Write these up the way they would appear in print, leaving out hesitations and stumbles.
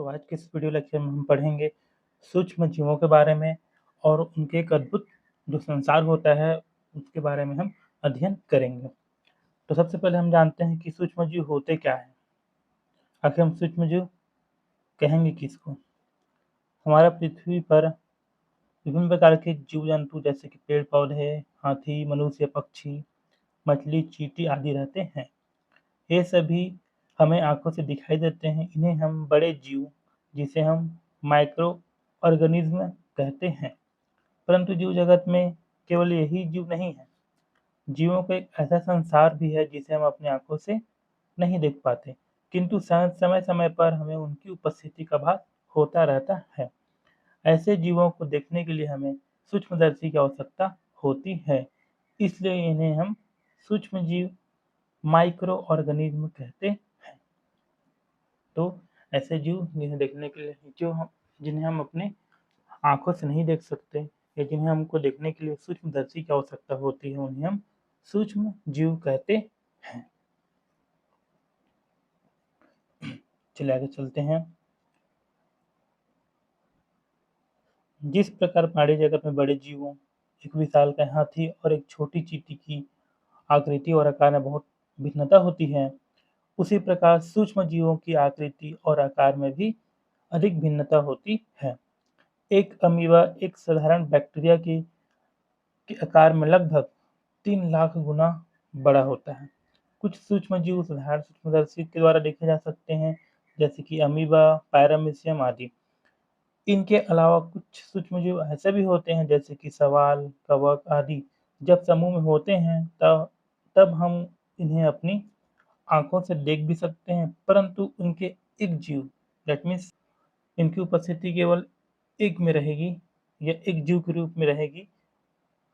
तो आज के इस वीडियो लेक्चर में हम पढ़ेंगे सूक्ष्म जीवों के बारे में और उनके एक अद्भुत जो संसार होता है उसके बारे में हम अध्ययन करेंगे। तो सबसे पहले हम जानते हैं कि सूक्ष्म जीव होते क्या हैं। आखिर हम सूक्ष्म जीव कहेंगे किसको? हमारा पृथ्वी पर विभिन्न प्रकार के जीव जंतु जैसे कि पेड़ पौधे, हाथी, मनुष्य, पक्षी, मछली, चींटी आदि रहते हैं। ये सभी हमें आँखों से दिखाई देते हैं। इन्हें हम बड़े जीव जिसे हम माइक्रो ऑर्गेनिज्म कहते हैं। परंतु जीव जगत में केवल यही जीव नहीं है। जीवों का एक ऐसा संसार भी है जिसे हम अपनी आँखों से नहीं देख पाते, किंतु समय-समय पर हमें उनकी उपस्थिति का भास होता रहता है। ऐसे जीवों को देखने के लिए हमें सूक्ष्मदर्शी की आवश्यकता होती है। इसलिए इन्हें हम सूक्ष्म जीव माइक्रो ऑर्गेनिज्म कहते हैं। तो ऐसे जीव जिन्हें हम अपने आँखों से नहीं देख सकते या जिन्हें हमको देखने के लिए सूक्ष्मदर्शी की आवश्यकता होती है, उन्हें हम सूक्ष्म जीव कहते हैं। चलिए आगे चलते हैं। जिस प्रकार पहाड़ी जगत में बड़े जीवों, एक विशालकाय हाथी और एक छोटी चींटी की आकृति और आकार में बहुत भिन्नता होती है, उसी प्रकार सूक्ष्म जीवों की आकृति और आकार में भी अधिक भिन्नता होती है। एक अमीबा एक साधारण बैक्टीरिया के आकार में लगभग 3 लाख गुना बड़ा होता है। कुछ सूक्ष्मजीव साधारण सूक्ष्मदर्शी के द्वारा देखे जा सकते हैं, जैसे कि अमीबा, पैरामीशियम आदि। इनके अलावा कुछ सूक्ष्मजीव ऐसे भी होते हैं जैसे कि शैवाल, कवक आदि। जब समूह में होते हैं तब हम इन्हें अपनी आँखों से देख भी सकते हैं, परंतु उनके एक जीव दैट मीन्स इनकी उपस्थिति केवल एक में रहेगी या एक जीव के रूप में रहेगी,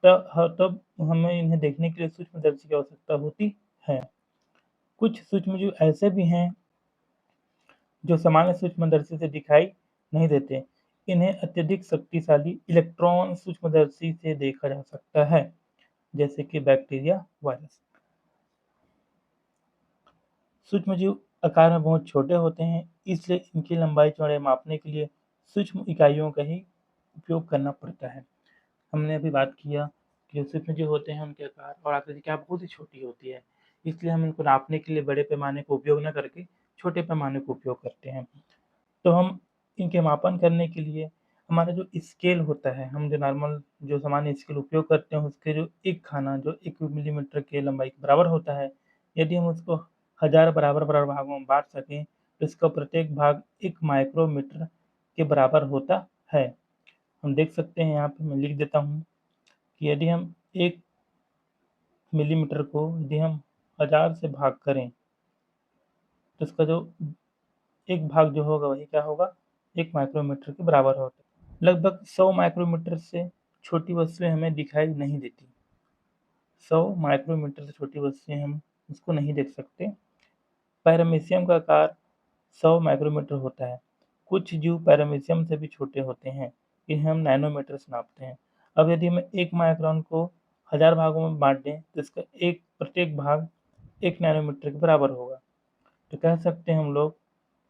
तब हमें इन्हें देखने के लिए सूक्ष्मदर्शी की आवश्यकता होती है। कुछ सूक्ष्मजीव ऐसे भी हैं जो सामान्य सूक्ष्मदर्शी से दिखाई नहीं देते। इन्हें अत्यधिक शक्तिशाली इलेक्ट्रॉन सूक्ष्मदर्शी से देखा जा सकता है, जैसे कि बैक्टीरिया, वायरस। सूक्ष्मजीव आकार में बहुत छोटे होते हैं, इसलिए इनकी लंबाई चौड़ाई मापने के लिए सूक्ष्म इकाइयों का ही उपयोग करना पड़ता है। हमने अभी बात किया कि जो सूक्ष्मजीव होते हैं उनके आकार और आकृति क्या बहुत ही छोटी होती है, इसलिए हम इनको नापने के लिए बड़े पैमाने का उपयोग न करके छोटे पैमाने का उपयोग करते हैं। तो हम इनके मापन करने के लिए हमारा जो स्केल होता है, हम जो नॉर्मल जो सामान्य स्केल उपयोग करते हैं उसके जो एक खाना जो 1 मिलीमीटर के लंबाई के बराबर होता है, यदि हम उसको 1000 बराबर-बराबर भागों में बाँट सकें, तो इसका प्रत्येक भाग 1 माइक्रोमीटर के बराबर होता है। हम देख सकते हैं यहाँ पे मैं लिख देता हूँ कि यदि हम 1 मिलीमीटर को यदि हम 1000 से भाग करें, तो इसका जो एक भाग जो होगा वही क्या होगा? 1 माइक्रोमीटर के बराबर होता है। लगभग 100 माइक्रोमीटर से छोटी वस्तुएँ हमें दिखाई नहीं देती। 100 माइक्रोमीटर से छोटी वस्तुएँ हम उसको नहीं देख सकते। पैरामीशियम का आकार 100 माइक्रोमीटर होता है। कुछ जीव पैरामीशियम से भी छोटे होते हैं। इन्हें हम नैनोमीटर से नापते हैं। अब यदि हम 1 माइक्रोन को 1000 भागों में बाँट दें, तो इसका प्रत्येक भाग 1 नैनोमीटर के बराबर होगा। तो कह सकते हैं हम लोग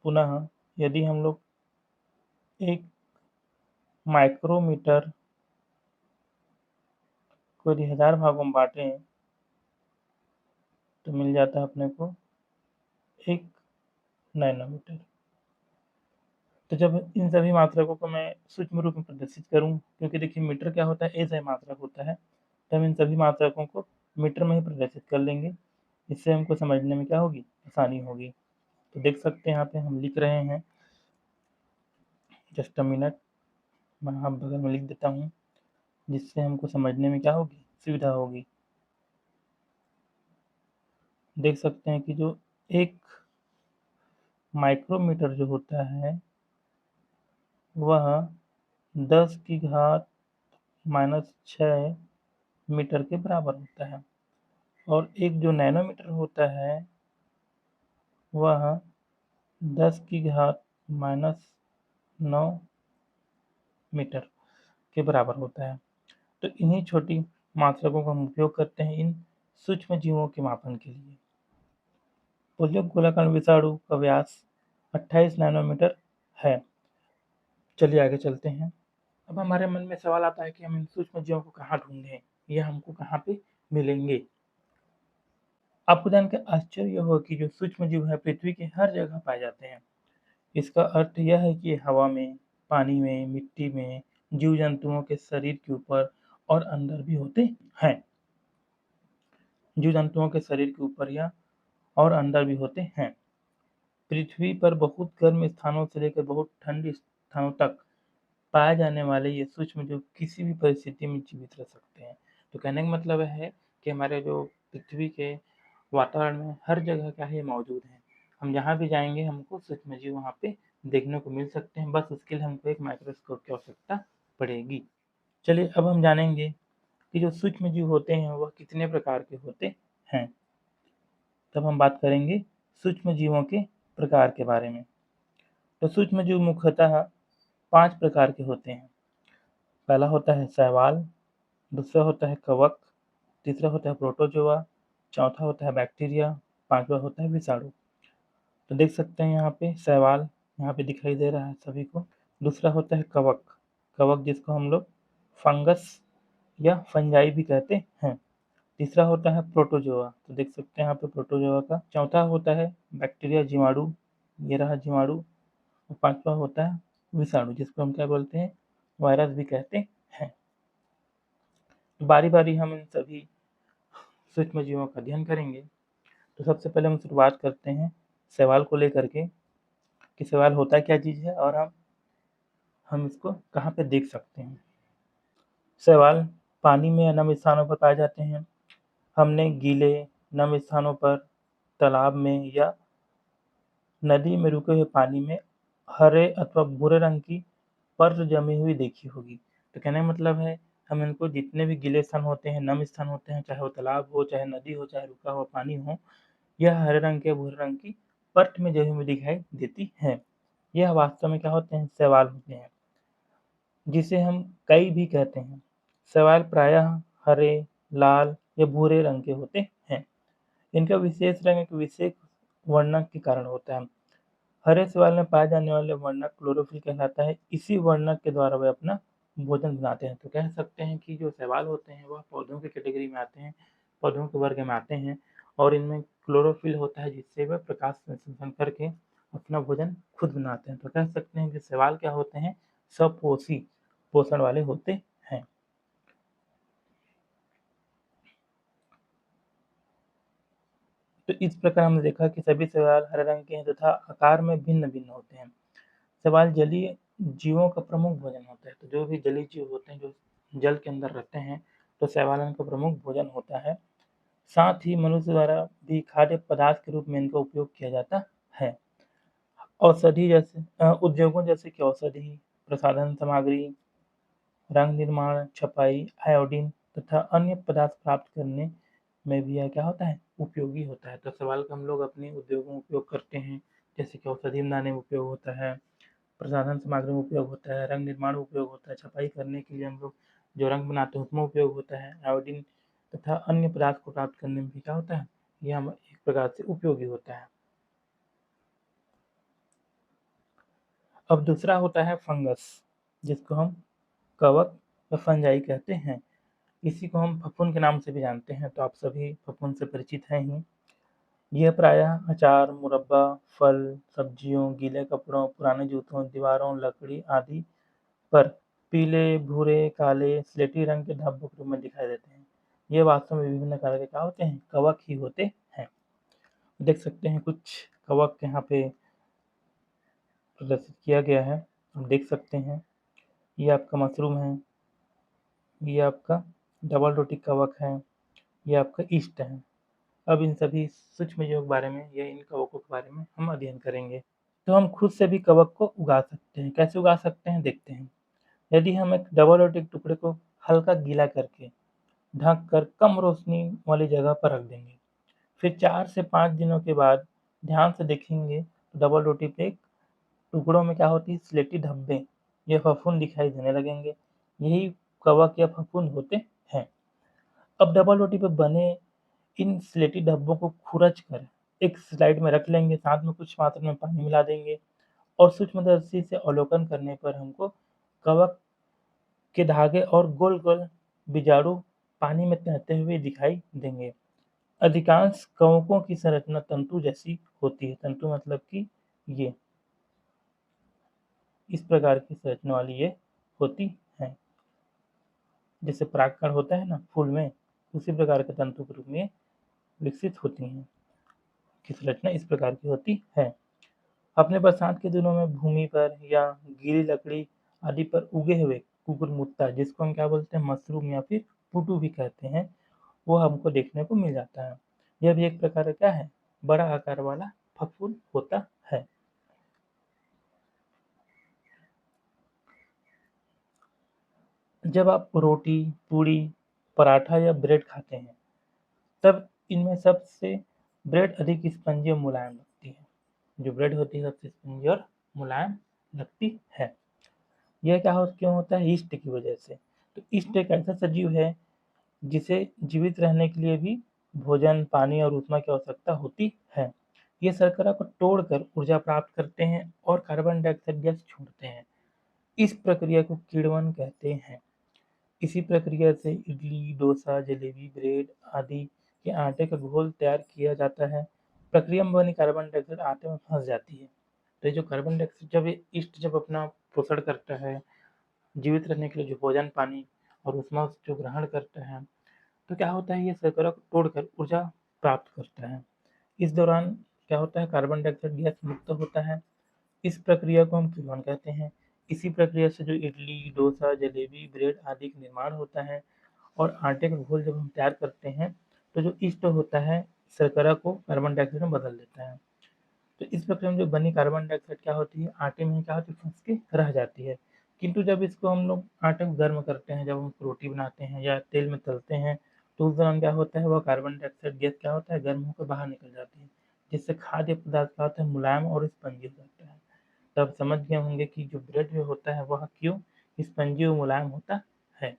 पुनः, यदि हम लोग 1 माइक्रोमीटर को यदि 1000 भागों में बाँटें, तो मिल जाता है अपने को 1 नैनोमीटर। तो जब इन सभी मात्रकों को मैं सूक्ष्म रूप में प्रदर्शित करूँ, क्योंकि देखिए मीटर क्या होता है, ऐसा मात्रक होता है, तो हम इन सभी मात्रकों को मीटर में ही प्रदर्शित कर लेंगे। इससे हमको समझने में क्या होगी, आसानी होगी। तो देख सकते हैं यहाँ पे हम लिख रहे हैं, जस्ट अ मिनट, मैं यहाँ बगल में लिख देता हूँ, जिससे हमको समझने में क्या होगी, सुविधा होगी। देख सकते हैं कि जो 1 माइक्रोमीटर जो होता है, वह 10 की घात -6 मीटर के बराबर होता है, और एक जो नैनोमीटर होता है, वह 10 की घात -9 मीटर के बराबर होता है। तो इन्हीं छोटी मात्रकों का हम उपयोग करते हैं इन सूक्ष्म जीवों के मापन के लिए। गोलाकार विषाणु का व्यास 28 नैनोमीटर है। चलिए आगे चलते हैं। अब हमारे मन में सवाल आता है कि हम इन सूक्ष्म जीवों को कहाँ ढूँढें? ये हमको कहाँ पे मिलेंगे? आपको जानकर आश्चर्य होगा कि जो सूक्ष्म जीव है पृथ्वी के हर जगह पाए जाते हैं। इसका अर्थ यह है कि हवा में, पानी में, मिट्टी में, जीव-जंतुओं के शरीर के ऊपर और अंदर भी होते हैं। जीव-जंतुओं के शरीर के ऊपर या और अंदर भी होते हैं। पृथ्वी पर बहुत गर्म स्थानों से लेकर बहुत ठंडी स्थानों तक पाए जाने वाले ये सूक्ष्म जीव किसी भी परिस्थिति में जीवित रह सकते हैं। तो कहने का मतलब है कि हमारे जो पृथ्वी के वातावरण में हर जगह क्या है, ये मौजूद हैं। हम जहाँ भी जाएँगे हमको सूक्ष्म जीव वहाँ पे देखने को मिल सकते हैं, बस उसके लिए हमको एक माइक्रोस्कोप की आवश्यकता पड़ेगी। चलिए अब हम जानेंगे कि जो सूक्ष्म जीव होते हैं वह कितने प्रकार के होते हैं। तब हम बात करेंगे सूक्ष्म जीवों के प्रकार के बारे में। तो सूक्ष्म जीव मुख्यतः 5 प्रकार के होते हैं। पहला होता है शैवाल, दूसरा होता है कवक, तीसरा होता है प्रोटोजोआ, चौथा होता है बैक्टीरिया, पाँचवा होता है विषाणु। तो देख सकते हैं यहाँ पे शैवाल यहाँ पे दिखाई दे रहा है सभी को। दूसरा होता है कवक, कवक जिसको हम लोग फंगस या फंजाई भी कहते हैं। तीसरा होता है प्रोटोजोआ, तो देख सकते हैं यहाँ पे प्रोटोजोआ का। चौथा होता है बैक्टीरिया जीवाणु, ये रहा जीवाणु। और पाँचवा होता है विषाणु जिसको हम क्या बोलते हैं, वायरस भी कहते हैं। बारी बारी हम इन सभी सूक्ष्म जीवों का अध्ययन करेंगे। तो सबसे पहले हम शुरुआत करते हैं शैवाल को लेकर के कि शैवाल होता क्या चीज़ है और हम इसको कहाँ पे देख सकते हैं। शैवाल पानी में या नम स्थानों पर पाए जाते हैं। हमने गीले नम स्थानों पर, तालाब में या नदी में रुके हुए पानी में हरे अथवा भूरे रंग की परत जमी हुई देखी होगी। तो कहने का मतलब है हम इनको जितने भी गीले स्थान होते हैं, नम स्थान होते हैं, चाहे वो तालाब हो, चाहे नदी हो, चाहे रुका हुआ पानी हो, यह हरे रंग के भूरे रंग की परत में जमी हुई दिखाई देती है। यह वास्तव में क्या होते हैं, शैवाल होते हैं, जिसे हम कई भी कहते हैं। शैवाल प्रायः हरे, लाल या भूरे रंग के होते हैं। इनका विशेष रंग एक विशेष वर्णक के कारण होता है। हरे शैवाल में पाए जाने वाले वर्णक क्लोरोफिल कहलाता है। इसी वर्णक के द्वारा वे अपना भोजन बनाते हैं। तो कह सकते हैं कि जो शैवाल होते हैं वह पौधों की कैटेगरी में आते हैं, पौधों के वर्ग में आते हैं और इनमें क्लोरोफिल होता है जिससे वे प्रकाश संश्लेषण करके अपना भोजन खुद बनाते हैं। तो कह सकते हैं कि शैवाल क्या होते हैं, स्वपोषी पोषण वाले होते हैं। तो इस प्रकार हमने देखा कि सभी शैवाल हरे रंग के हैं तथा आकार में भिन्न-भिन्न होते हैं। शैवाल जलीय जीवों का प्रमुख भोजन होता है। तो जो भी जलीय जीव होते हैं, जो जल के अंदर रहते हैं, तो शैवाल इनका प्रमुख भोजन होता है। साथ ही मनुष्य द्वारा भी खाद्य पदार्थ के रूप में इनका उपयोग किया जाता है। औषधि जैसे उद्योगों जैसे कि औषधि, प्रसाधन सामग्री, रंग निर्माण, छपाई, आयोडीन तथा अन्य पदार्थ प्राप्त करने में भी यह क्या होता है, उपयोगी होता है। तो शैवाल का हम लोग अपने उद्योगों में उपयोग करते हैं, जैसे कि औषधि बनाने में उपयोग होता है, प्रसाधन सामग्री में उपयोग होता है, रंग निर्माण में उपयोग होता है, छपाई करने के लिए हम लोग जो रंग बनाते हैं उसमें उपयोग होता है, आयोडीन तथा अन्य पदार्थ को प्राप्त करने में भी क्या होता है, ये हम एक प्रकार से उपयोगी होता है। अब दूसरा होता है फंगस, जिसको हम कवक या फंजाई कहते हैं। इसी को हम फफूंद के नाम से भी जानते हैं, तो आप सभी फफूंद से परिचित हैं ही। यह प्रायः अचार, मुरब्बा, फल, सब्जियों, गीले कपड़ों, पुराने जूतों, दीवारों, लकड़ी आदि पर पीले, भूरे, काले, स्लेटी रंग के धब्बों के रूप में दिखाई देते हैं। ये वास्तव में विभिन्न प्रकार के क्या होते हैं, कवक ही होते हैं। देख सकते हैं कुछ कवक यहाँ पे प्रदर्शित किया गया है, हम देख सकते हैं। ये आपका मशरूम है, ये आपका डबल रोटी कवक है, ये आपका ईस्ट है। अब इन सभी सूक्ष्म जीवों के बारे में या इन कवकों के बारे में हम अध्ययन करेंगे। तो हम खुद से भी कवक को उगा सकते हैं। कैसे उगा सकते हैं, देखते हैं। यदि हम एक डबल रोटी के टुकड़े को हल्का गीला करके ढक कर कम रोशनी वाली जगह पर रख देंगे, फिर 4 से 5 दिनों के बाद ध्यान से देखेंगे तो डबल रोटी पे टुकड़ों में क्या होती है, स्लेटी धब्बे या फफूंद दिखाई देने लगेंगे। यही कवक या फफूंद होते हैं। अब डबल रोटी पे बने इन स्लेटी धब्बों को खुरच कर एक स्लाइड में रख लेंगे, साथ में कुछ मात्रा में पानी मिला देंगे और सूक्ष्मदर्शी से अवलोकन करने पर हमको कवक के धागे और गोल-गोल बीजाणु पानी में तैरते हुए दिखाई देंगे। अधिकांश कवकों की संरचना तंतु जैसी होती है। तंतु मतलब कि ये इस प्रकार की संरचना वाली ये होती हैं। जैसे परागकण होता है ना फूल में, उसी प्रकार के तंतु के रूप में विकसित होती हैं, की संरचना इस प्रकार की होती है। अपने बरसात के दिनों में भूमि पर या गीली लकड़ी आदि पर उगे हुए कुकुरमुत्ता, जिसको हम क्या बोलते हैं मशरूम या फिर पुटू भी कहते हैं, वो हमको देखने को मिल जाता है। यह भी एक प्रकार का क्या है, बड़ा आकार वाला फफूंद होता है। जब आप रोटी, पूड़ी, पराठा या ब्रेड खाते हैं, तब इनमें सबसे ब्रेड अधिक स्पंजी और मुलायम लगती है। जो ब्रेड होती है सबसे स्पंजी और मुलायम लगती है। यह क्यों होता है, यीस्ट की वजह से। तो यीस्ट एक ऐसा सजीव है जिसे जीवित रहने के लिए भी भोजन, पानी और ऊष्मा की आवश्यकता होती है। ये शर्करा को तोड़कर ऊर्जा प्राप्त करते हैं और कार्बन डाइऑक्साइड गैस छोड़ते हैं। इस प्रक्रिया को किण्वन कहते हैं। इसी प्रक्रिया से इडली, डोसा, जलेबी, ब्रेड आदि के आटे का घोल तैयार किया जाता है। प्रक्रिया में बनी कार्बन डाइऑक्साइड आटे में फंस जाती है। तो ये जो कार्बन डाइऑक्साइड जब ये यीस्ट जब अपना पोषण करता है, जीवित रहने के लिए जो भोजन, पानी और ऊष्मा जो ग्रहण करता है, तो क्या होता है ये शर्करा को तोड़कर ऊर्जा प्राप्त करता है। इस दौरान क्या होता है, कार्बन डाइऑक्साइड गैस मुक्त होता है। इस प्रक्रिया को हम किण्वन कहते हैं। इसी प्रक्रिया से जो इडली, डोसा, जलेबी, ब्रेड आदि का निर्माण होता है और आटे का घोल जब हम तैयार करते हैं, तो जो यीस्ट होता है शर्करा को कार्बन डाइऑक्साइड में बदल देता है। तो इस प्रक्रिया में जो बनी कार्बन डाइऑक्साइड क्या होती है, आटे में क्या होती है, फंस के रह जाती है। किंतु जब इसको हम लोग आटे को गर्म करते हैं, जब हम रोटी बनाते हैं या तेल में तलते हैं, तो उस दौरान क्या होता है, वह कार्बन डाइऑक्साइड गैस क्या होता है, गर्म होकर बाहर निकल जाती है, जिससे खाद्य पदार्थ क्या होता है, मुलायम और स्पंजी हो जाता है। तो आप समझ गए होंगे कि जो ब्रेड जो होता है वह क्यों स्पंजी और मुलायम होता है।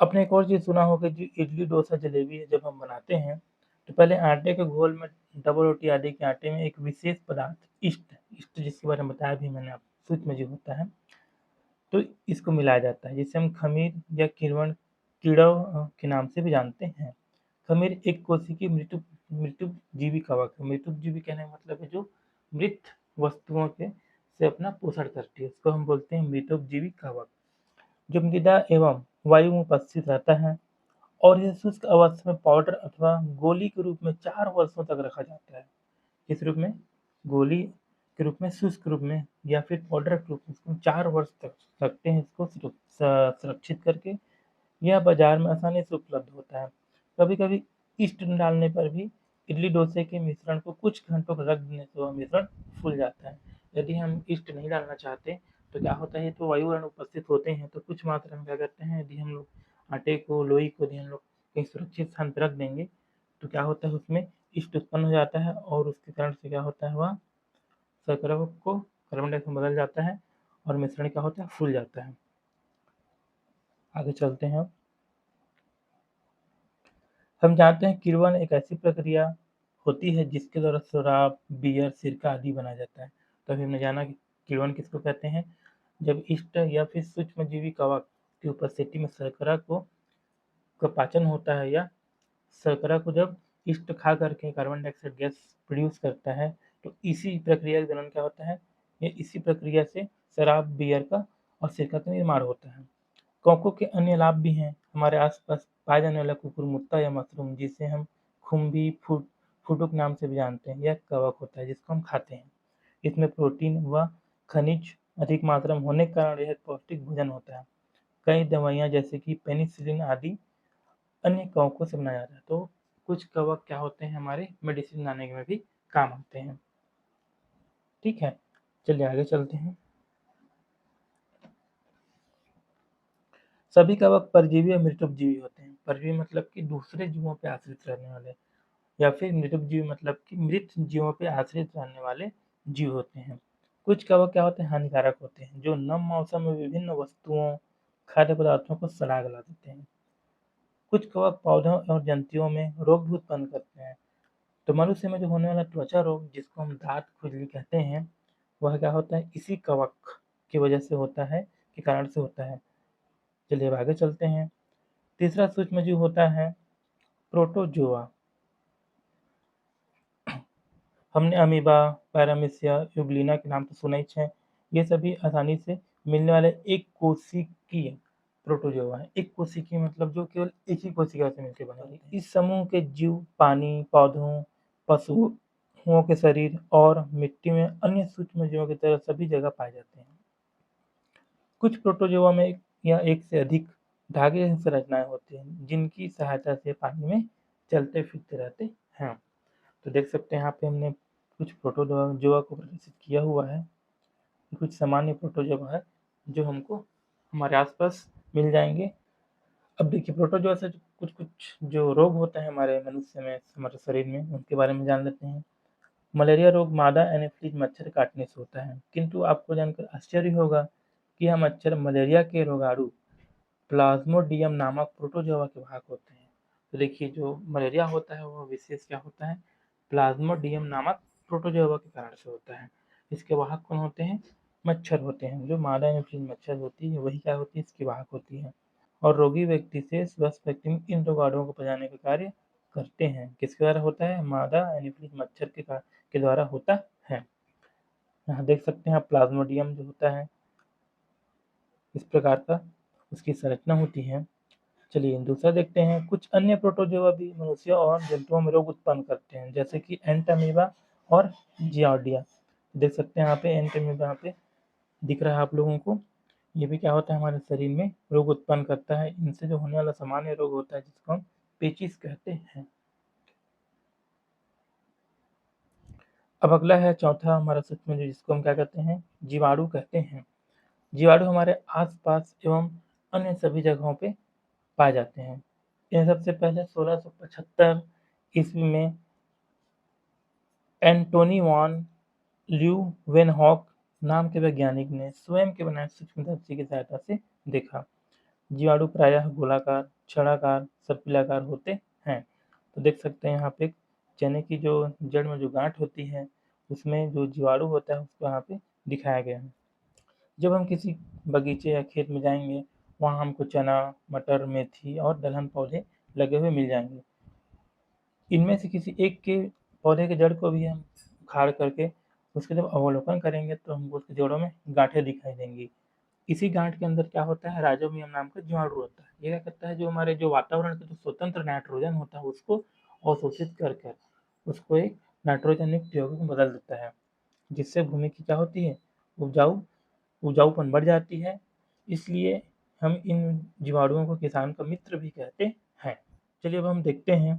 आपने एक और चीज़ सुना होगा, जो इडली, डोसा, जलेबी है जब हम बनाते हैं, तो पहले आटे के घोल में डबल रोटी आदि के आटे में एक विशेष पदार्थ यीस्ट जिसके बारे में बताया भी मैंने आपको, सूक्ष्मजीव होता है, तो इसको मिलाया जाता है, जिसे हम खमीर या किण्वन कीड़ा के नाम से भी जानते हैं। खमीर एक कोशिकीय मृतुजीवी कवक है। मृतुजीवी कहने का मतलब है जो मृत वस्तुओं के से अपना पोषण करती है, उसको हम बोलते हैं मृतोपजीवी कवक, जो मृदा एवं वायु में उपस्थित रहता है। और यह शुष्क अवस्था में पाउडर अथवा गोली के रूप में 4 वर्षों तक रखा जाता है। किस रूप में, गोली के रूप में, शुष्क रूप में या फिर पाउडर के रूप में, इसको 4 वर्ष तक रखते हैं इसको सुरक्षित करके। यह बाजार में आसानी से उपलब्ध होता है। कभी कभी यीस्ट डालने पर भी इडली डोसे के मिश्रण को कुछ घंटों तक रख देने से वह मिश्रण फूल जाता है। यदि हम यीस्ट नहीं डालना चाहते तो क्या होता है, तो वायुवर्ण उपस्थित होते हैं, तो कुछ मात्रा में क्या करते हैं, यदि हम लोग आटे को, लोई को यदि हम लोग कहीं सुरक्षित स्थान पर रख देंगे, तो क्या होता है, उसमें यीस्ट उत्पन्न हो जाता है और उसके कारण से क्या होता है, वह शर्करा को कार्बन डाइऑक्साइड में बदल जाता है और मिश्रण क्या होता है, फूल जाता है। आगे चलते हैं। हम जानते हैं किण्वन एक ऐसी प्रक्रिया होती है जिसके द्वारा शराब, बियर, सिरका आदि बनाया जाता है। तो अभी हमने जाना कि किण्वन किसको कहते हैं, जब यीस्ट या फिर सूक्ष्मजीवी कवक की उपस्थिति में शर्करा को का पाचन होता है, या शर्करा को जब यीस्ट खा करके कार्बन डाइऑक्साइड गैस प्रोड्यूस करता है, तो इसी प्रक्रिया के दौरान क्या होता है, ये इसी प्रक्रिया से शराब, बियर का और सिरका का निर्माण होता है। कोको के अन्य लाभ भी हैं। हमारे आसपास पाए जाने वाला कुकुरमुत्ता या मशरूम, जिसे हम खुम्भी, फुटुक नाम से भी जानते हैं, यह कवक होता है जिसको हम खाते हैं। इसमें प्रोटीन व खनिज अधिक मात्रा में होने के कारण यह एक पौष्टिक भोजन होता है। कई दवाइयाँ जैसे कि पेनिसिलिन आदि अन्य कवकों से बनाया जाता है। तो कुछ कवक क्या होते हैं, हमारे मेडिसिन बनाने में भी काम आते हैं। ठीक है, चलिए आगे चलते हैं। सभी कवक परजीवी और मृतोपजीवी होते हैं। परजीवी मतलब कि दूसरे जीवों पे आश्रित रहने वाले, या फिर मृतोपजीवी मतलब कि मृत जीवों पे आश्रित रहने वाले जीव होते हैं। कुछ कवक क्या होते हैं, हानिकारक होते हैं, जो नम मौसम में विभिन्न वस्तुओं, खाद्य पदार्थों को सड़ा गला देते हैं। कुछ कवक पौधों और जंतुओं में रोग भी उत्पन्न करते हैं। तो मनुष्य में जो होने वाला त्वचा रोग जिसको हम दाँत खुजली कहते हैं, वह क्या होता है इसी कवक की वजह से होता है, के कारण से होता है। चलिए अब आगे चलते हैं। तीसरा सूक्ष्मजीव होता है प्रोटोजोआ। हमने अमीबा, पैरामीशिया, यूग्लिना के नाम तो सुने ही हैं। ये सभी आसानी से मिलने वाले एक कोशिकीय प्रोटोजोआ हैं। एक कोशिकीय मतलब जो केवल एक ही कोशिका से मिलकर बने होते हैं। इस समूह के जीव पानी, पौधों, पशुओं के शरीर और मिट्टी में अन्य सूक्ष्म जीवों की तरह सभी जगह पाए जाते हैं। कुछ प्रोटोजोआ में या एक से अधिक धागे जैसी संरचनाएं होती हैं, जिनकी सहायता से पानी में चलते फिरते रहते हैं। तो देख सकते हैं यहाँ पे हमने कुछ प्रोटोजोआ को प्रदर्शित किया हुआ है। कुछ सामान्य प्रोटोजोआ है जो हमको हमारे आसपास मिल जाएंगे। अब देखिए प्रोटोजोआ से कुछ कुछ जो रोग होता है हमारे मनुष्य में, हमारे शरीर में, उनके बारे में जान लेते हैं। मलेरिया रोग मादा एनोफिलीज मच्छर काटने से होता है, किंतु आपको जानकर आश्चर्य होगा कि यह मच्छर मलेरिया के रोगाणु प्लाज्मोडियम नामक प्रोटोजोआ के वाहक होते हैं। तो देखिए जो मलेरिया होता है वो विशेष क्या होता है, प्लाज्मोडियम नामक प्रोटोजोआ के कारण से होता है। इसके वाहक कौन होते हैं, मच्छर होते हैं। जो मादा एनोफिलीज मच्छर होती है वही क्या होती है, इसकी वाहक होती है। और रोगी व्यक्ति से स्वस्थ व्यक्ति में इन रोगाणुओं को पहुंचाने का कार्य करते हैं। किसके द्वारा होता है, मादा एनोफिलीज मच्छर के द्वारा होता है। यहाँ देख सकते हैं आप प्लाज्मोडियम जो होता है इस प्रकार का उसकी संरचना होती है। चलिए दूसरा देखते हैं। कुछ अन्य प्रोटोजोआ भी मनुष्यों और जंतुओं में रोग उत्पन्न करते हैं, जैसे कि एंटामीबा और जियार्डिया। देख सकते हैं यहाँ पे एंटामीबा यहाँ पे दिख रहा है आप लोगों को। ये भी क्या होता है, हमारे शरीर में रोग उत्पन्न करता है। इनसे जो होने वाला सामान्य रोग होता है जिसको हम पेचिस कहते हैं। अब अगला है चौथा हमारा सूक्ष्मजीव जिसको हम क्या कहते हैं, जीवाणु कहते हैं। जीवाणु हमारे आसपास एवं अन्य सभी जगहों पे पाए जाते हैं। यह सबसे पहले 1675 ईस्वी में एंटोनी वॉन ल्यूवेनहॉक नाम के वैज्ञानिक ने स्वयं के बनाए सूक्ष्मदर्शी की सहायता से देखा। जीवाणु प्रायः गोलाकार, छड़ाकार, सर्पिलाकार होते हैं। तो देख सकते हैं यहाँ पे चने की जो जड़ में जो गांठ होती है उसमें जो जीवाणु होता है उसको यहाँ पे दिखाया गया है। जब हम किसी बगीचे या खेत में जाएंगे वहाँ हमको चना, मटर, मेथी और दलहन पौधे लगे हुए मिल जाएंगे। इनमें से किसी एक के पौधे के जड़ को भी हम उखाड़ करके उसके जब अवलोकन करेंगे तो हमको उसके जड़ों में गांठें दिखाई देंगी। इसी गांठ के अंदर क्या होता है, राइजोबियम नाम का जीवाणु होता है। ये क्या करता है, जो हमारे जो वातावरण का जो स्वतंत्र नाइट्रोजन होता है उसको अवशोषित कर कर उसको एक नाइट्रोजन युक्त यौगिक में बदल देता है, जिससे भूमि की क्या होती है, उपजाऊपन बढ़ जाती है। इसलिए हम इन जीवाणुओं को किसान का मित्र भी कहते हैं। चलिए अब हम देखते हैं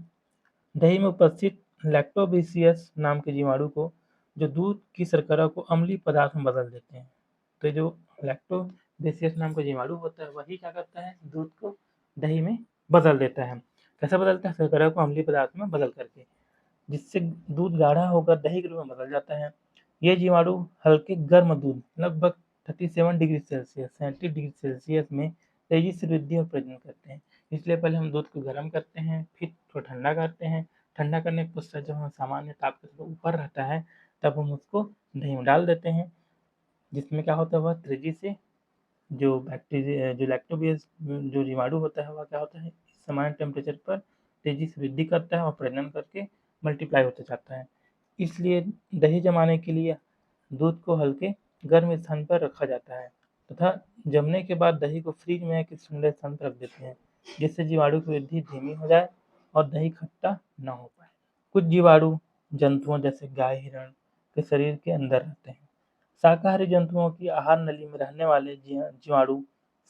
दही में उपस्थित लैक्टोबैसिलस नाम के जीवाणु को, जो दूध की शर्करा को अम्लीय पदार्थ में बदल देते हैं। तो जो लैक्टोबैसिलस नाम का जीवाणु होता है वही क्या करता है, दूध को दही में बदल देता है। कैसे बदलता है, शर्करा को अम्लीय पदार्थ में बदल करके, जिससे दूध गाढ़ा होकर दही के रूप में बदल जाता है। ये जीवाणु हल्के गर्म दूध लगभग 37 डिग्री सेल्सियस 37 डिग्री सेल्सियस में तेजी से वृद्धि और प्रजनन करते हैं। इसलिए पहले हम दूध को गर्म करते हैं, फिर थोड़ा ठंडा करते हैं। ठंडा करने के पश्चात जब हम सामान्य ताप के थोड़ा ऊपर रहता है तब हम उसको दही में डाल देते हैं, जिसमें क्या होता है वह तेजी से जो बैक्टीरिया जो लैक्टोबियस जो जीवाणु होता है वह क्या होता है, सामान्य टेम्परेचर पर तेजी से वृद्धि करता है और प्रजनन करके मल्टीप्लाई होता जाता है। इसलिए दही जमाने के लिए दूध को हल्के गर्म स्थान पर रखा जाता है तथा जमने के बाद दही को फ्रिज में या किसी ठंडे स्थान पर रख देते हैं, जिससे जीवाणु की वृद्धि धीमी हो जाए और दही खट्टा न हो पाए। कुछ जीवाणु जंतुओं जैसे गाय, हिरण के शरीर के अंदर रहते हैं। शाकाहारी जंतुओं की आहार नली में रहने वाले जीवाणु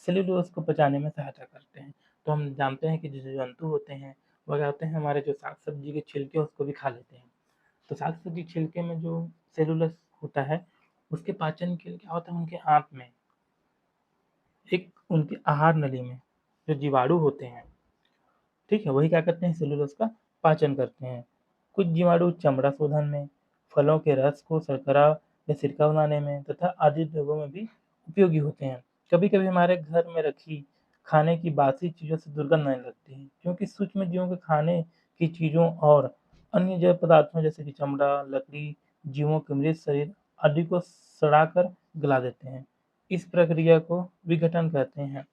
सेल्यूलोज को पचाने में सहायता करते हैं। तो हम जानते हैं कि जो जंतु होते हैं वह क्या होते हैं, हमारे जो साग सब्जी के छिलके उसको भी खा लेते हैं। तो साग सब्जी छिलके में जो सेलुलोज होता है उसके पाचन के लिए क्या होता है, उनके आंत में एक उनकी आहार नली में जो जीवाणु होते हैं, ठीक है, वही क्या करते हैं, सेलुलोज का पाचन करते हैं। कुछ जीवाणु चमड़ा शोधन में, फलों के रस को शर्करा या सिरका बनाने में तथा आदि उद्योगों में भी उपयोगी होते हैं। कभी कभी हमारे घर में रखी खाने की बासी चीज़ों से दुर्गंध आने लगती है, क्योंकि सूक्ष्म जीवों के खाने की चीज़ों और अन्य जैव पदार्थों जैसे कि चमड़ा, लकड़ी, जीवों के मृत शरीर आदि को सड़ाकर गला देते हैं। इस प्रक्रिया को विघटन कहते हैं।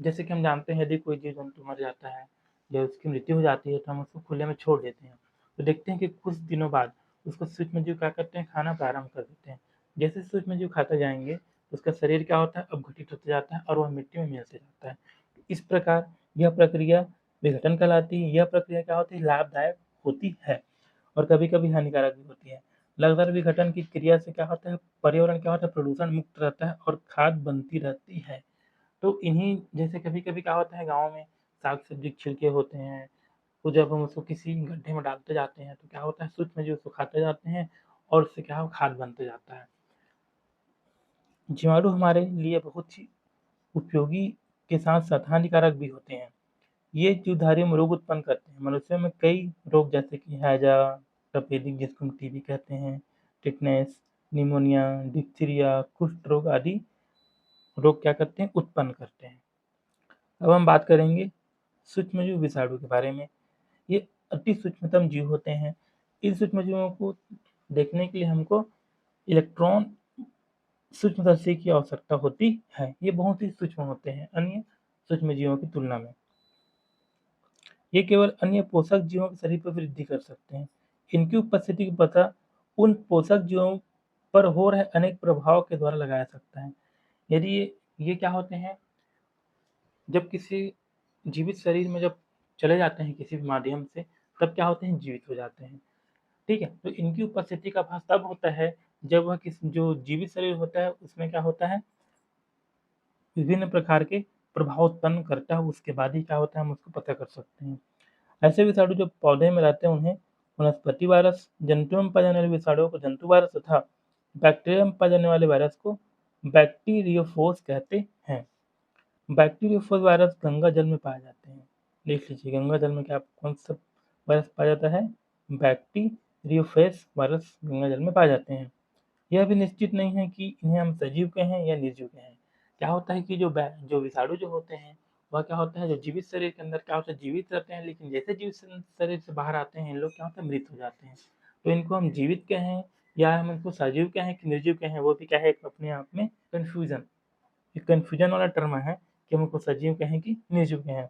जैसे कि हम जानते हैं यदि कोई जीव-जंतु मर जाता है या उसकी मृत्यु हो जाती है तो हम उसको खुले में छोड़ देते हैं। तो देखते हैं कि कुछ दिनों बाद उसको सूक्ष्मजीव क्या करते हैं, खाना प्रारंभ कर देते हैं। जैसे सूक्ष्मजीव खाते जाएँगे तो उसका शरीर क्या होता है, अपघटित होता जाता है और वह मिट्टी में मिलते जाता है। इस प्रकार यह प्रक्रिया विघटन कहलाती है। यह प्रक्रिया क्या होती है, लाभदायक होती है और कभी-कभी हानिकारक भी होती है। लगातार विघटन की क्रिया से क्या होता है, पर्यावरण क्या होता है, प्रदूषण मुक्त रहता है और खाद बनती रहती है। तो इन्हीं जैसे कभी-कभी क्या होता है गाँव में साग-सब्जी के छिलके होते हैं, तो जब हम उसको किसी गड्ढे में डालते जाते हैं तो क्या होता है, सूक्ष्मजीव उसको खाते जाते हैं और उससे क्या है, खाद बनते जाता है। जीवाणु हमारे लिए बहुत ही उपयोगी के साथ-साथ हानिकारक भी होते हैं। ये जीवधारियों में रोग उत्पन्न करते हैं। मनुष्यों में कई रोग जैसे कि हैजा, तपेदिक जिसको हम टीबी कहते हैं, टिटनेस, निमोनिया, डिप्थीरिया, कुष्ठ रोग आदि रोग क्या करते हैं, उत्पन्न करते हैं। अब हम बात करेंगे सूक्ष्मजीव विषाणु के बारे में। ये अति सूक्ष्मतम जीव होते हैं। इन सूक्ष्मजीवों को देखने के लिए हमको इलेक्ट्रॉन सूक्ष्मदर्शी की आवश्यकता होती है। ये बहुत ही सूक्ष्म होते हैं अन्य सूक्ष्मजीवों की तुलना में। ये केवल अन्य पोषक जीवों के शरीर पर वृद्धि कर सकते हैं। इनकी उपस्थिति का पता उन पोषक जीवों पर हो रहे अनेक प्रभाव के द्वारा लगाया सकता है। यदि ये क्या होते हैं, जब किसी जीवित शरीर में जब चले जाते हैं किसी भी माध्यम से, तब क्या होते हैं, जीवित हो जाते हैं। ठीक है? तो इनकी उपस्थिति का आभास तब होता है जब वह किस जो जीवित शरीर होता है उसमें क्या होता है, विभिन्न प्रकार के प्रभाव उत्पन्न करता है, उसके बाद ही क्या होता है हम उसको पता कर सकते हैं। ऐसे विषाणु जो पौधे में रहते हैं उन्हें वनस्पति वायरस, जंतुओं में पाए जाने वाले विषाणुओं को जंतु वायरस तथा बैक्टीरिया में पाए जाने वाले वायरस को बैक्टीरियोफोज कहते हैं। बैक्टीरियोफोज वायरस गंगा जल में पाए जाते हैं। देख लीजिए गंगा जल में क्या कौन सा वायरस पाया जाता है, बैक्टीरियोफेज वायरस गंगा जल में पाए जाते हैं। यह भी निश्चित नहीं है कि इन्हें हम सजीव कहें या निर्जीव कहें। क्या होता है कि जो विषाणु जो होते हैं, वह क्या होता है, जो जीवित शरीर के अंदर क्या होता है, जीवित रहते हैं, लेकिन जैसे जीवित शरीर से बाहर आते हैं, इन लोग क्या होता है, मृत हो जाते हैं। तो इनको हम जीवित कहें या हम इनको सजीव कहें कि निर्जीव कहें, वो भी क्या है, एक अपने आप में कन्फ्यूज़न, एक कन्फ्यूज़न वाला टर्म है कि हम उनको सजीव कहें कि निर्जीव कहें।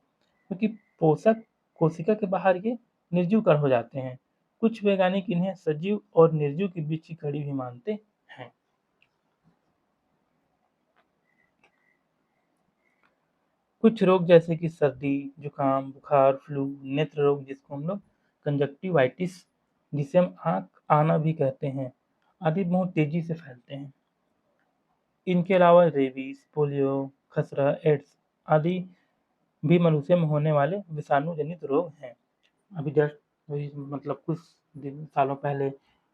क्योंकि पोषक कोशिका के बाहर ये निर्जीवकरण हो जाते हैं। कुछ वैज्ञानिक इन्हें सजीव और निर्जीव के बीच की कड़ी भी मानते हैं। कुछ रोग जैसे कि सर्दी, जुकाम, बुखार, फ्लू, नेत्र रोग जिसको हम लोग कंजक्टिवाइटिस, जिसे हम आँख आना भी कहते हैं, आदि बहुत तेज़ी से फैलते हैं। इनके अलावा रेबीज, पोलियो, खसरा, एड्स आदि भी मनुष्य में होने वाले विषाणु जनित रोग हैं। अभी जस्ट वही मतलब कुछ दिन सालों पहले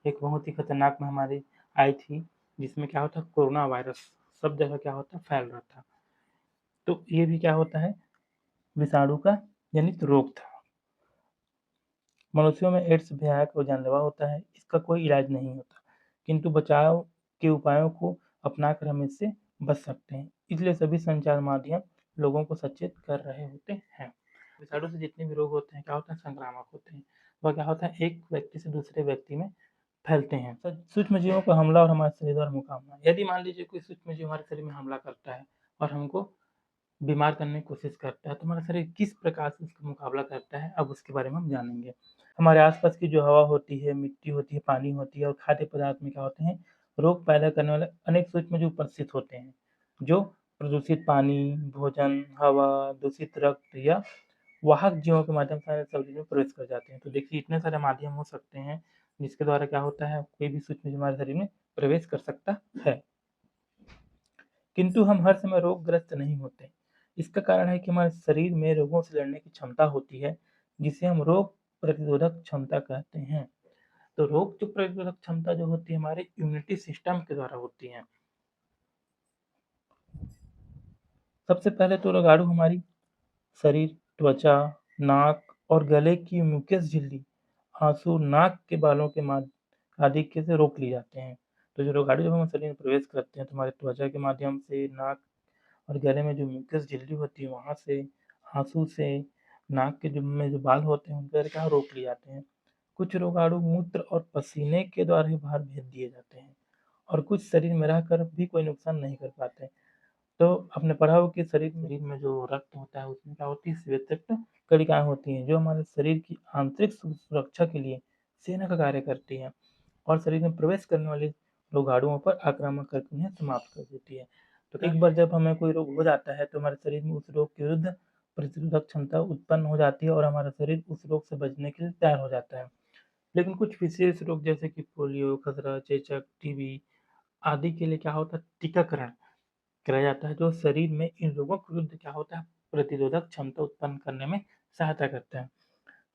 एक बहुत ही खतरनाक महामारी आई थी, जिसमें क्या होता कोरोना वायरस सब जगह क्या होता फैल रहा था। तो ये भी क्या होता है, विषाणु का जनित रोग था। मनुष्यों में एड्स भयानक और जानलेवा होता है, इसका कोई इलाज नहीं होता, किंतु बचाव के उपायों को अपनाकर हम इससे बच सकते हैं। इसलिए सभी संचार माध्यम लोगों को सचेत कर रहे होते हैं। विषाणु से जितने भी रोग होते हैं क्या होता है, संक्रामक होते हैं। वह क्या होता है, एक व्यक्ति से दूसरे व्यक्ति में फैलते हैं। सूक्ष्म जीवों का हमला और हमारे शरीर द्वारा मुकाबला। यदि मान लीजिए कोई सूक्ष्म जीव हमारे शरीर में हमला करता है और हमको बीमार करने की कोशिश करता है, तो हमारा शरीर किस प्रकार से उसका मुकाबला करता है, अब उसके बारे में हम जानेंगे। हमारे आस-पास की जो हवा होती है, मिट्टी होती है, पानी होती है और खाद्य पदार्थ में क्या होते हैं, रोग पैदा करने वाले अनेक सूक्ष्मजीव उपस्थित होते हैं, जो प्रदूषित पानी, भोजन, हवा, दूषित रक्त या वाहक जीवों के माध्यम से हमारे शरीर में प्रवेश कर जाते हैं। तो देखिए इतने सारे माध्यम हो सकते हैं, जिसके द्वारा क्या होता है, कोई भी सूक्ष्मजीव हमारे शरीर में प्रवेश कर सकता है। किंतु हम हर समय रोगग्रस्त नहीं होते। इसका कारण है कि हमारे शरीर में रोगों से लड़ने की क्षमता होती है, जिसे हम रोग प्रतिरोधक क्षमता कहते हैं। तो रोग जो प्रतिरोधक क्षमता जो होती है हमारे इम्यूनिटी सिस्टम के द्वारा होती है। सबसे पहले तो रोगाणु हमारी शरीर, त्वचा, नाक और गले की म्यूकस झिल्ली, आँसू, नाक के बालों के आदि के से रोक लिए जाते हैं। तो जो रोगाणु जब हमारे शरीर में प्रवेश करते हैं तो हमारे त्वचा के माध्यम से, नाक और गले में जो म्यूकस झिल्ली होती है वहाँ से, आँसू से, नाक के जो बाल होते हैं उनके क्या रोक लिए जाते हैं। कुछ रोगाणु मूत्र और पसीने के द्वारा ही बाहर भेज दिए जाते हैं और कुछ शरीर में रहकर भी कोई नुकसान नहीं कर पाते। तो आपने पढ़ा हो कि शरीर में जो रक्त होता है उसमें क्या होती है, श्वेत कणिकाएँ होती हैं जो हमारे शरीर की आंतरिक सुरक्षा के लिए सेना का कार्य करती हैं और शरीर में प्रवेश करने वाले रोगाणुओं पर आक्रमण करके उन्हें समाप्त कर देती है। तो एक बार जब हमें कोई रोग हो जाता है तो हमारे शरीर में उस रोग के विरुद्ध प्रतिरोधक क्षमता उत्पन्न हो जाती है और हमारा शरीर उस रोग से बचने के लिए तैयार हो जाता है। लेकिन कुछ विशेष रोग जैसे कि पोलियो, खसरा, चेचक, टीबी आदि के लिए क्या होता है, टीकाकरण कराया जाता है जो शरीर में इन रोगों के विरुद्ध क्या होता है, प्रतिरोधक क्षमता उत्पन्न करने में सहायता करता है।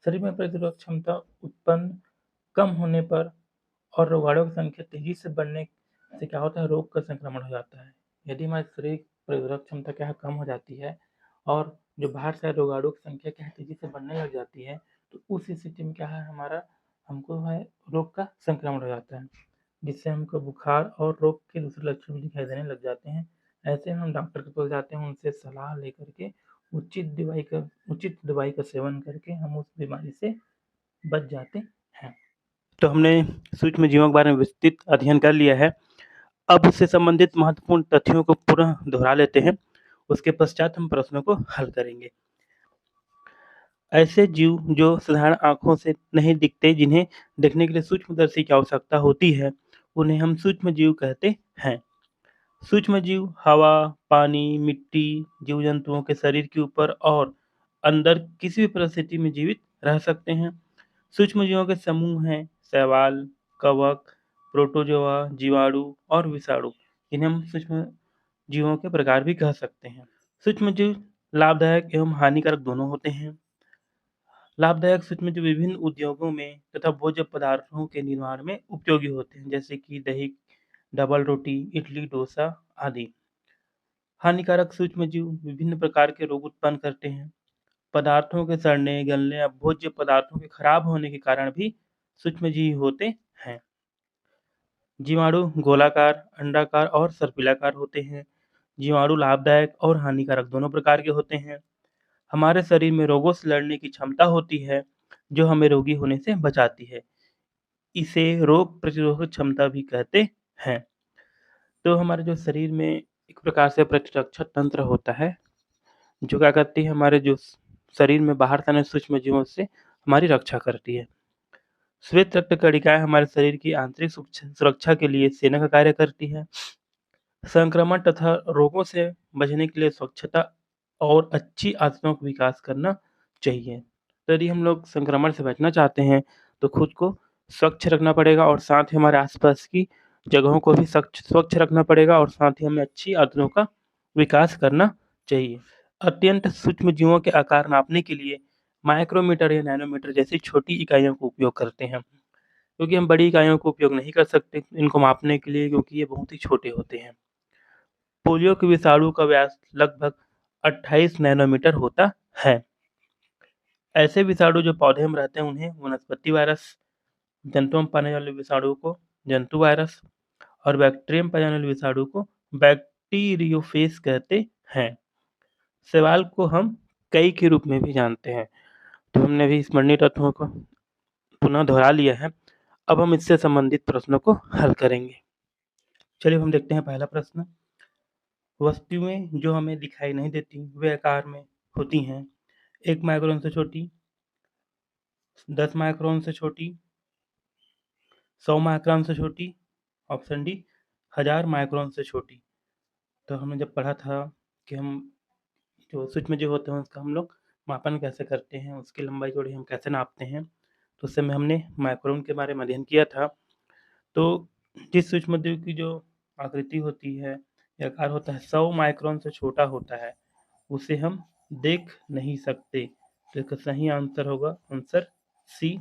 शरीर में प्रतिरोधक क्षमता उत्पन्न कम होने पर और रोगाणुओं की संख्या तेजी से बढ़ने से क्या होता है, रोग का संक्रमण हो जाता है। यदि हमारे शरीर की प्रतिरोधक क्षमता क्या है, कम हो जाती है और जो बाहर से आए रोगाणुओं की संख्या क्या है, तेजी से बढ़ने लग जाती है, तो उस स्थिति में क्या है, हमको है रोग का संक्रमण हो जाता है, जिससे हमको बुखार और रोग के दूसरे लक्षण भी दिखाई देने लग जाते हैं। ऐसे में हम डॉक्टर के पास जाते हैं, उनसे सलाह लेकर के उचित दवाई का सेवन करके हम उस बीमारी से बच जाते हैं। तो हमने सूक्ष्म जीवों के बारे में विस्तृत अध्ययन कर लिया है। अब उससे संबंधित महत्वपूर्ण तथ्यों को पुनः दोहरा लेते हैं। उसके पश्चात हम प्रश्नों को हल करेंगे। ऐसे जीव जो साधारण आँखों से नहीं दिखते, जिन्हें देखने के लिए सूक्ष्मदर्शी की आवश्यकता होती है, उन्हें हम सूक्ष्म जीव कहते हैं। सूक्ष्म जीव हवा, पानी, मिट्टी, जीव-जंतुओं के शरीर के ऊपर और अंदर किसी भी परिस्थिति में जीवित रह सकते हैं। सूक्ष्म जीवों के समूह हैं शैवाल, कवक, प्रोटोजोआ, जीवाणु और विषाणु, जिन्हें हम सूक्ष्म जीवों के प्रकार भी कह सकते हैं। सूक्ष्म जीव लाभदायक एवं हानिकारक दोनों होते हैं। लाभदायक सूक्ष्म जीव विभिन्न उद्योगों में तथा भोज्य पदार्थों के निर्माण में उपयोगी होते हैं, जैसे कि दही, डबल रोटी, इडली, डोसा आदि। हानिकारक सूक्ष्म जीव विभिन्न प्रकार के रोग उत्पन्न करते हैं। पदार्थों के सड़ने, गलने या भोज्य पदार्थों के खराब होने के कारण भी सूक्ष्मजीव होते हैं। जीवाणु गोलाकार, अंडाकार और सर्पिलाकार होते हैं। जीवाणु लाभदायक और हानिकारक दोनों प्रकार के होते हैं। हमारे शरीर में रोगों से लड़ने की क्षमता होती है, जो हमें रोगी होने से बचाती है। इसे रोग प्रतिरोधक क्षमता भी कहते हैं। तो हमारे जो शरीर में एक प्रकार से प्रतिरक्षा तंत्र होता है, जो क्या करती है, हमारे जो शरीर में बाहर से आने सूक्ष्म जीवों से हमारी रक्षा करती है। श्वेत रक्त कणिकाएँ हमारे शरीर की आंतरिक सुरक्षा के लिए सेना का कार्य करती है। संक्रमण तथा रोगों से बचने के लिए स्वच्छता और अच्छी आदतों का विकास करना चाहिए। तो यदि हम लोग संक्रमण से बचना चाहते हैं, तो खुद को स्वच्छ रखना पड़ेगा और साथ ही हमारे आस-पास की जगहों को भी स्वच्छ रखना पड़ेगा और साथ ही हमें अच्छी आदतों का विकास करना चाहिए। अत्यंत सूक्ष्म जीवों के आकार नापने के लिए माइक्रोमीटर या नैनोमीटर जैसी छोटी इकाइयों का उपयोग करते हैं, क्योंकि हम बड़ी इकाइयों का उपयोग नहीं कर सकते इनको मापने के लिए, क्योंकि ये बहुत ही छोटे होते हैं। पोलियो के विषाणु का व्यास लगभग 28 नैनोमीटर होता है। ऐसे विषाणु जो पौधे में रहते हैं उन्हें वनस्पति वायरस, जंतुओं में पाने वाले विषाणु को जंतु वायरस और बैक्टीरिया में पाए जाने वाले विषाणु को बैक्टीरियोफेज कहते हैं। शैवाल को हम कई के रूप में भी जानते हैं। तो हमने भी स्मरणीय तत्वों को पुनः दोहरा लिया है। अब हम इससे संबंधित प्रश्नों को हल करेंगे। चलिए हम देखते हैं पहला प्रश्न। वस्तुएं जो हमें दिखाई नहीं देती वे आकार में होती हैं 1 माइक्रोन से छोटी, 10 माइक्रोन से छोटी, 100 माइक्रोन से छोटी, ऑप्शन डी 1000 माइक्रोन से छोटी। तो हमने जब पढ़ा था कि हम जो सूक्ष्म जीव होते हैं उसका हम लोग मापन कैसे करते हैं, उसकी लंबाई चौड़ाई हम कैसे नापते हैं, तो उस समय हमने माइक्रोन के बारे में अध्ययन किया था। तो जिस सूक्ष्म जीव की जो आकृति होती है या आकार होता है 100 माइक्रोन से छोटा होता है, उसे हम देख नहीं सकते। तो इसका सही आंसर होगा आंसर सी।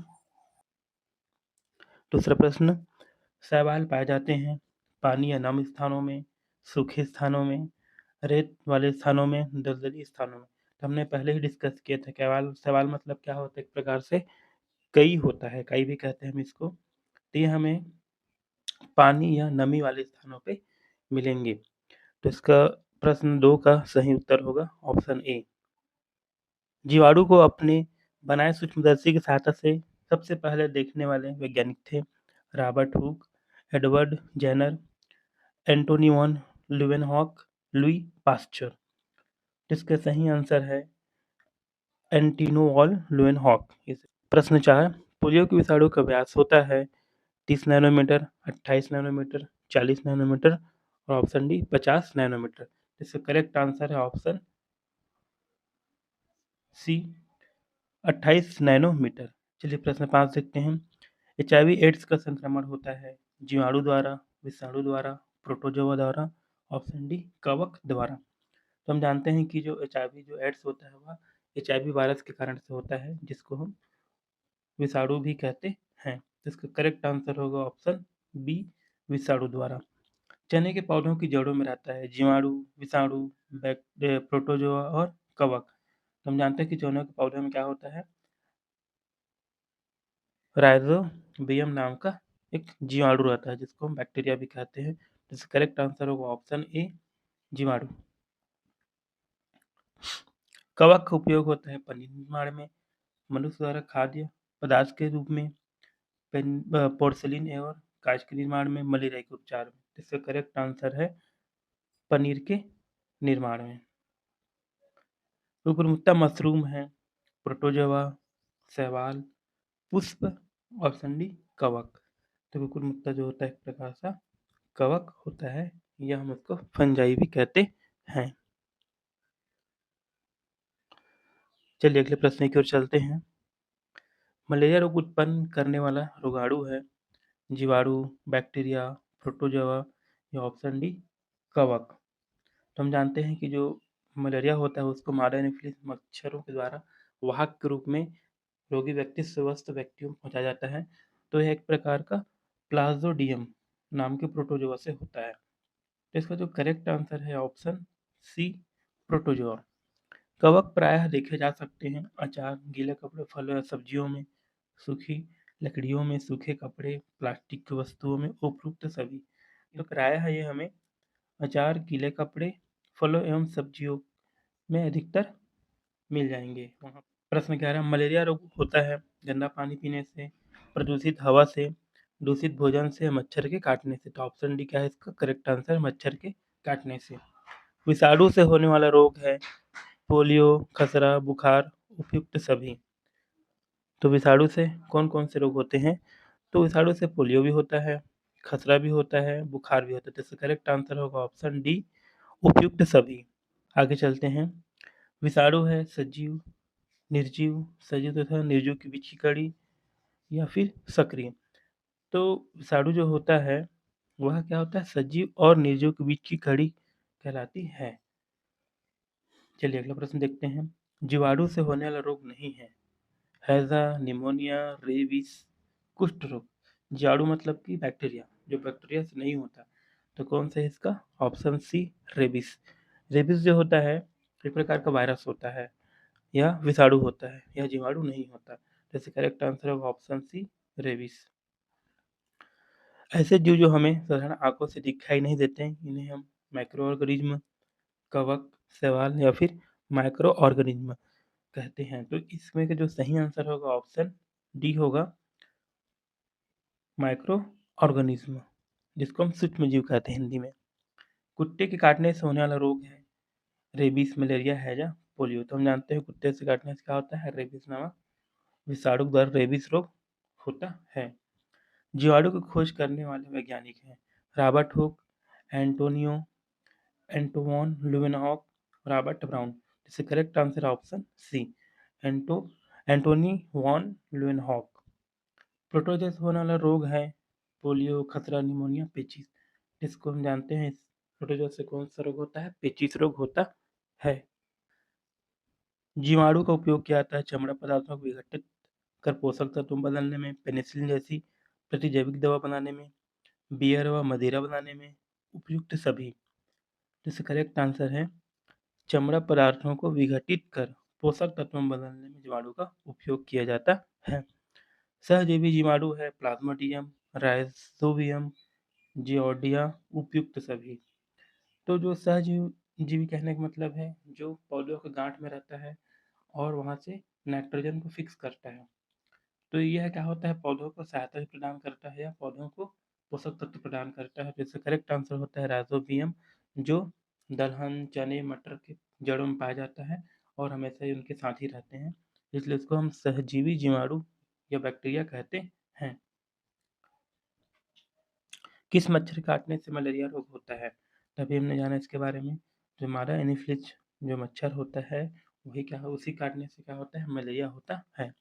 दूसरा प्रश्न, शैवाल पाए जाते हैं पानी या नम स्थानों में, सूखे स्थानों में, रेत वाले स्थानों में, दलदली स्थानों में। तो हमने पहले ही डिस्कस किया था शैवाल मतलब क्या होता है, एक प्रकार से कई होता है, कई भी कहते हैं हम इसको। तो ये हमें पानी या नमी वाले स्थानों पे मिलेंगे। तो इसका प्रश्न 2 का सही उत्तर होगा ऑप्शन ए। जीवाणु को अपने बनाए सूक्ष्मदर्शी की सहायता से सबसे पहले देखने वाले वैज्ञानिक थे Robert Hooke, Edward Jenner, Antonie van Leeuwenhoek, Louis Pasteur. जिसका सही आंसर है एंटिनो वॉल ल्यूवेनहॉक। प्रश्न 4, पोलियो के विषाणु का व्यास होता है 30 नैनोमीटर, 28 नैनोमीटर, 40 नैनोमीटर और ऑप्शन डी 50 नैनोमीटर। इसका करेक्ट आंसर है ऑप्शन सी 28 नैनोमीटर। चलिए प्रश्न 5 देखते हैं। एचआईवी एड्स का संक्रमण होता है जीवाणु द्वारा, विषाणु द्वारा, प्रोटोजोआ द्वारा, ऑप्शन डी कवक द्वारा। तो हम जानते हैं कि जो एचआईवी जो एड्स होता है वह एचआईवी वायरस के कारण से होता है, जिसको हम विषाणु भी कहते हैं। तो इसका करेक्ट आंसर होगा ऑप्शन बी विषाणु द्वारा। चने के पौधों की जड़ों में रहता है जीवाणु, विषाणु, प्रोटोजोआ और कवक। तो हम जानते हैं कि चने के पौधे में क्या होता है, राइजोबियम नाम का एक जीवाणु रहता है, जिसको हम बैक्टीरिया भी कहते हैं। इसका करेक्ट आंसर होगा ऑप्शन ए जीवाणु। कवक का उपयोग होता है पनीर निर्माण में, मनुष्य द्वारा खाद्य पदार्थ के रूप में, पोर्सिलीन एवं कांच के निर्माण में, मलेरिया के उपचार में। इसका करेक्ट आंसर है पनीर के निर्माण में। कुकुरमुत्ता मशरूम है, प्रोटोजोआ, शैवाल, पुष्प, ऑप्शन डी कवक। तो कुकुरमुत्ता जो होता है एक प्रकार सा कवक होता है, या हम उसको फंजाई भी कहते हैं। चलिए अगले प्रश्न की ओर चलते हैं। मलेरिया रोग उत्पन्न करने वाला रोगाणु है जीवाणु, बैक्टीरिया, प्रोटोजोआ या ऑप्शन डी कवक। तो हम जानते हैं कि जो मलेरिया होता है उसको मादा एनोफिलिस मच्छरों के द्वारा वाहक के रूप में रोगी व्यक्ति से स्वस्थ व्यक्तियों को पहुंचाया जाता है। तो यह एक प्रकार का प्लाज्मोडियम नाम के प्रोटोजोआ से होता है। तो इसका जो करेक्ट आंसर है ऑप्शन सी प्रोटोजोआ। कवक प्रायः देखे जा सकते हैं अचार, गीले कपड़े, फलों या सब्जियों में, सूखी लकड़ियों में, सूखे कपड़े, प्लास्टिक की वस्तुओं में, उपरोक्त सभी। तो प्रायः ये हमें अचार, गीले कपड़े, फलों एवं सब्जियों में अधिकतर मिल जाएंगे। वहाँ प्रश्न 11, मलेरिया रोग होता है गंदा पानी पीने से, प्रदूषित हवा से, दूषित भोजन से, मच्छर के काटने से। तो ऑप्शन डी क्या है इसका करेक्ट आंसर, मच्छर के काटने से। विषाणु से होने वाला रोग है पोलियो, खसरा, बुखार, उपयुक्त सभी। तो विषाणु से कौन कौन से रोग होते हैं, तो विषाणु से पोलियो भी होता है, खसरा भी होता है, बुखार भी होता है। तो इसका करेक्ट आंसर होगा ऑप्शन डी उपयुक्त सभी। आगे चलते हैं। विषाणु है सजीव, निर्जीव, सजीव तथा निर्जीव के बीच की कड़ी या फिर सक्रिय। तो विषाणु जो होता है वह क्या होता है, सजीव और निर्जीव के बीच की कड़ी कहलाती है। चलिए अगला प्रश्न देखते हैं। जीवाणु से होने वाला रोग नहीं है हैजा, निमोनिया, रेबीज, कुष्ठ रोग। जीवाणु मतलब कि बैक्टीरिया, जो बैक्टीरिया से नहीं होता। तो कौन सा है इसका ऑप्शन सी रेबीज। रेबीज जो होता है एक प्रकार का वायरस होता है या विषाणु होता है, यह जीवाणु नहीं होता। जैसे करेक्ट आंसर होगा ऑप्शन सी रेबीज। ऐसे जीव जो हमें साधारण आंखों से दिखाई नहीं देते हैं, इन्हें हम माइक्रो ऑर्गेनिज्म, कवक, शैवाल या फिर माइक्रो ऑर्गेनिज्म कहते हैं। तो इसमें का जो सही आंसर होगा ऑप्शन डी होगा माइक्रो ऑर्गेनिज्म, जिसको हम सूक्ष्म जीव कहते हैं हिंदी में। कुत्ते के काटने से होने वाला रोग है रेबीज, मलेरिया, हैजा, पोलियो। तो हम जानते हैं कुत्ते से काटने से क्या होता है, रेबीज नामक विषाणु द्वारा रेबीज रोग होता है। जीवाणु की खोज करने वाले वैज्ञानिक हैं Robert Hooke, Antonio Antonie Leeuwenhoek, Robert Brown. इससे करेक्ट आंसर ऑप्शन सी एंटो एंटोनी वॉन ल्यूवेनहॉक। प्रोटोजोआ से होने वाला रोग है पोलियो, खसरा, निमोनिया, पेचिस। जिसको हम जानते हैं प्रोटोजोआ से कौन सा रोग होता है, पेचिस रोग होता है। जीवाणु का उपयोग किया जाता है चमड़ा पदार्थों को विघटित कर पोषक तत्वों बदलने में, पेनिसिलिन जैसी प्रतिजैविक दवा बनाने में, बियर व मदिरा बनाने में, उपयुक्त सभी। जिसका करेक्ट आंसर है चमड़ा पदार्थों को विघटित कर पोषक तत्वों में बदलने में जीवाणु का उपयोग किया जाता है। सहजीवी जीवाणु है प्लाज्मोडियम, राइजोबियम, जियोडिया, उपयुक्त सभी। तो जो सहजीवी कहने का मतलब है जो पौधों के गांठ में रहता है और वहां से नाइट्रोजन को फिक्स करता है। तो यह क्या होता है, पौधों को सहायता भी प्रदान करता है या पौधों को पोषक तत्व प्रदान करता है। तो इसका करेक्ट आंसर होता है राइज़ोबियम, जो दलहन, चने, मटर के जड़ों में पाया जाता है और हमेशा ही उनके साथ ही रहते हैं। इसलिए इसको हम सहजीवी जीवाणु या बैक्टीरिया कहते हैं। किस मच्छर काटने से मलेरिया रोग होता है? तभी हमने जाना इसके बारे में। जो हमारा एनीफिलीज जो मच्छर होता है, वही क्या है, उसी काटने से क्या होता है, मलेरिया होता है।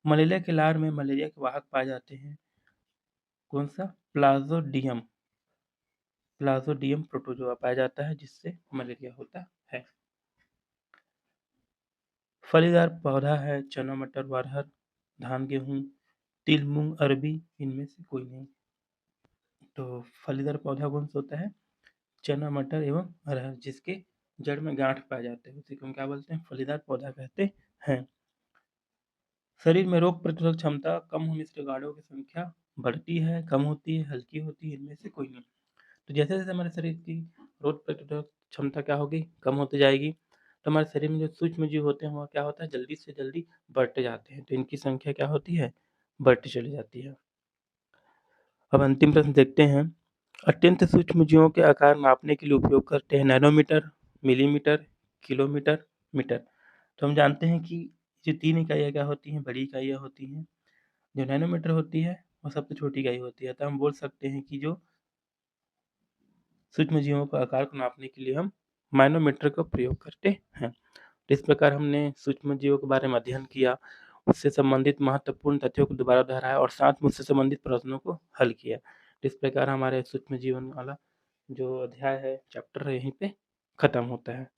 मलेरिया के लार में मलेरिया के वाहक पाए जाते हैं। कौन सा? प्लाज्मोडियम। प्लाज्मोडियम प्रोटोजोआ पाया जाता है, जिससे मलेरिया होता है। फलीदार पौधा है चना, मटर, अरहर, धान, गेहूं, तिल, मूंग, अरबी, इनमें से कोई नहीं। तो फलीदार पौधा कौन सा होता है? चना, मटर एवं अरहर, जिसके जड़ में गांठ पाए जाते हैं, उसी को हम क्या बोलते हैं? फलीदार पौधा कहते हैं। शरीर में रोग प्रतिरोधक क्षमता कम होने से रोगाणुओं की संख्या बढ़ती है, कम होती है, हल्की होती है, इनमें से कोई नहीं। तो जैसे-जैसे हमारे शरीर की रोग प्रतिरोधक क्षमता क्या होगी? कम होती जाएगी, तो हमारे शरीर में जो सूक्ष्म जीव होते हैं, वो क्या होता है, जल्दी से जल्दी बढ़ते जाते हैं, तो इनकी संख्या क्या होती है? बढ़ती चली जाती है। अब अंतिम प्रश्न देखते हैं। अत्यंत सूक्ष्म जीवों के आकार मापने के लिए उपयोग करते हैं नैनोमीटर, मिलीमीटर, किलोमीटर, मीटर। तो हम जानते हैं कि ये 3 इकाइयाँ क्या होती हैं? बड़ी इकाइयाँ होती हैं। जो नैनोमीटर होती है, वो सबसे छोटी इकाई होती है। तो हम बोल सकते हैं कि जो सूक्ष्म जीवों का आकार को नापने के लिए हम मैनोमीटर का प्रयोग करते हैं। तो इस प्रकार हमने सूक्ष्म जीवों के बारे में अध्ययन किया, उससे संबंधित महत्वपूर्ण तथ्यों को दोबारा दोहराया और साथ में उससे संबंधित प्रश्नों को हल किया। तो इस प्रकार हमारे सूक्ष्म जीवन वाला जो अध्याय है, चैप्टर है, यहीं पे खत्म होता है।